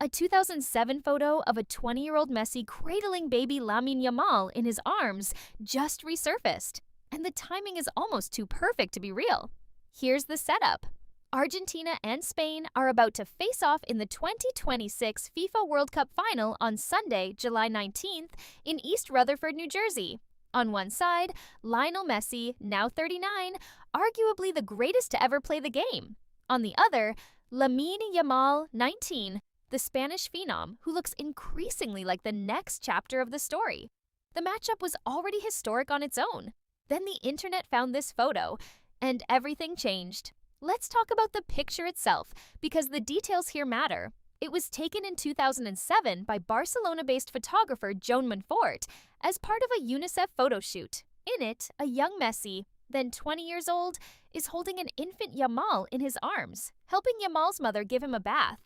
A 2007 photo of a 20-year-old Messi cradling baby Lamine Yamal in his arms just resurfaced, and the timing is almost too perfect to be real. Here's the setup. Argentina and Spain are about to face off in the 2026 FIFA World Cup final on Sunday, July 19th, in East Rutherford, New Jersey. On one side, Lionel Messi, now 39, arguably the greatest to ever play the game. On the other, Lamine Yamal, 19, the Spanish phenom who looks increasingly like the next chapter of the story. The matchup was already historic on its own. Then the internet found this photo, and everything changed. Let's talk about the picture itself, because the details here matter. It was taken in 2007 by Barcelona-based photographer Joan Monfort as part of a UNICEF photoshoot. In it, a young Messi, then 20 years old, is holding an infant Yamal in his arms, helping Yamal's mother give him a bath.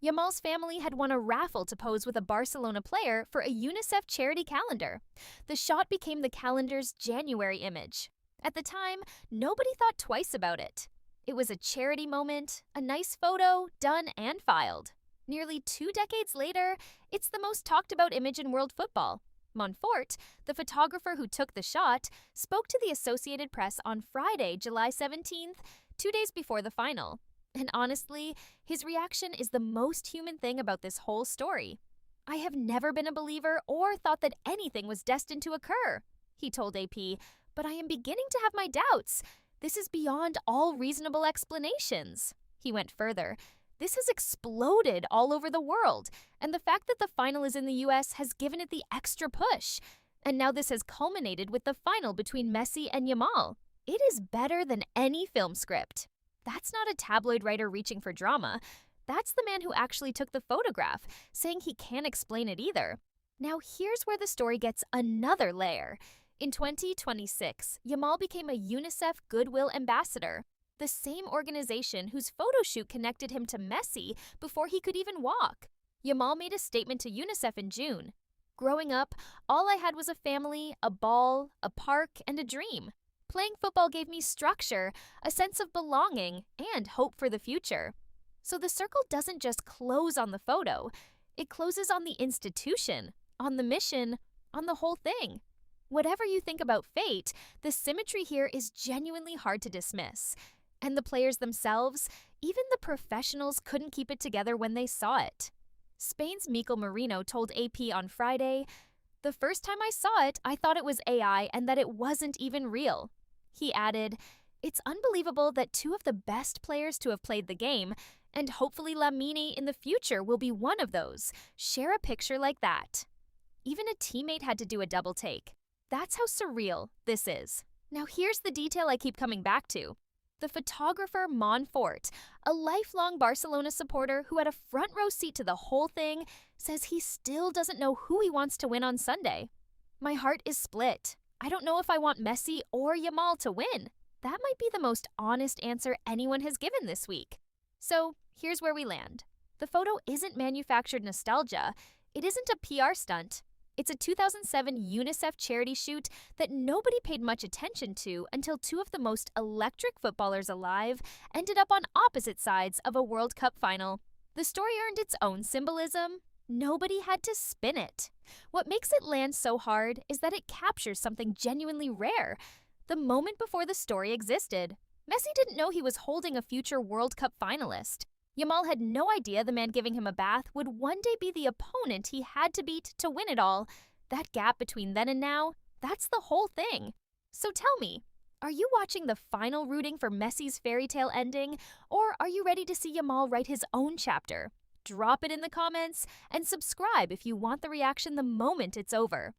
Yamal's family had won a raffle to pose with a Barcelona player for a UNICEF charity calendar. The shot became the calendar's January image. At the time, nobody thought twice about it. It was a charity moment, a nice photo, done and filed. Nearly 2 decades later, it's the most talked about image in world football. Monfort, the photographer who took the shot, spoke to the Associated Press on Friday, July 17th, 2 days before the final. And honestly, his reaction is the most human thing about this whole story. "I have never been a believer or thought that anything was destined to occur," he told AP, "but I am beginning to have my doubts. This is beyond all reasonable explanations." He went further. "This has exploded all over the world, and the fact that the final is in the US has given it the extra push. And now this has culminated with the final between Messi and Yamal. It is better than any film script." That's not a tabloid writer reaching for drama. That's the man who actually took the photograph, saying he can't explain it either. Now here's where the story gets another layer. In 2026, Yamal became a UNICEF Goodwill Ambassador, the same organization whose photo shoot connected him to Messi before he could even walk. Yamal made a statement to UNICEF in June. "Growing up, all I had was a family, a ball, a park, and a dream. Playing football gave me structure, a sense of belonging, and hope for the future." So the circle doesn't just close on the photo. It closes on the institution, on the mission, on the whole thing. Whatever you think about fate, the symmetry here is genuinely hard to dismiss. And the players themselves, even the professionals, couldn't keep it together when they saw it. Spain's Mikel Merino told AP on Friday, "The first time I saw it, I thought it was AI and that it wasn't even real." He added, "It's unbelievable that 2 of the best players to have played the game, and hopefully Lamine in the future will be one of those, share a picture like that." Even a teammate had to do a double take. That's how surreal this is. Now here's the detail I keep coming back to. The photographer Monfort, a lifelong Barcelona supporter who had a front row seat to the whole thing, says he still doesn't know who he wants to win on Sunday. "My heart is split. I don't know if I want Messi or Yamal to win." That might be the most honest answer anyone has given this week. So here's where we land. The photo isn't manufactured nostalgia. It isn't a PR stunt. It's a 2007 UNICEF charity shoot that nobody paid much attention to until 2 of the most electric footballers alive ended up on opposite sides of a World Cup final. The story earned its own symbolism. Nobody had to spin it. What makes it land so hard is that it captures something genuinely rare. The moment before the story existed, Messi didn't know he was holding a future World Cup finalist. Yamal had no idea the man giving him a bath would one day be the opponent he had to beat to win it all. That gap between then and now, that's the whole thing. So tell me, are you watching the final rooting for Messi's fairy tale ending, or are you ready to see Yamal write his own chapter? Drop it in the comments and subscribe if you want the reaction the moment it's over.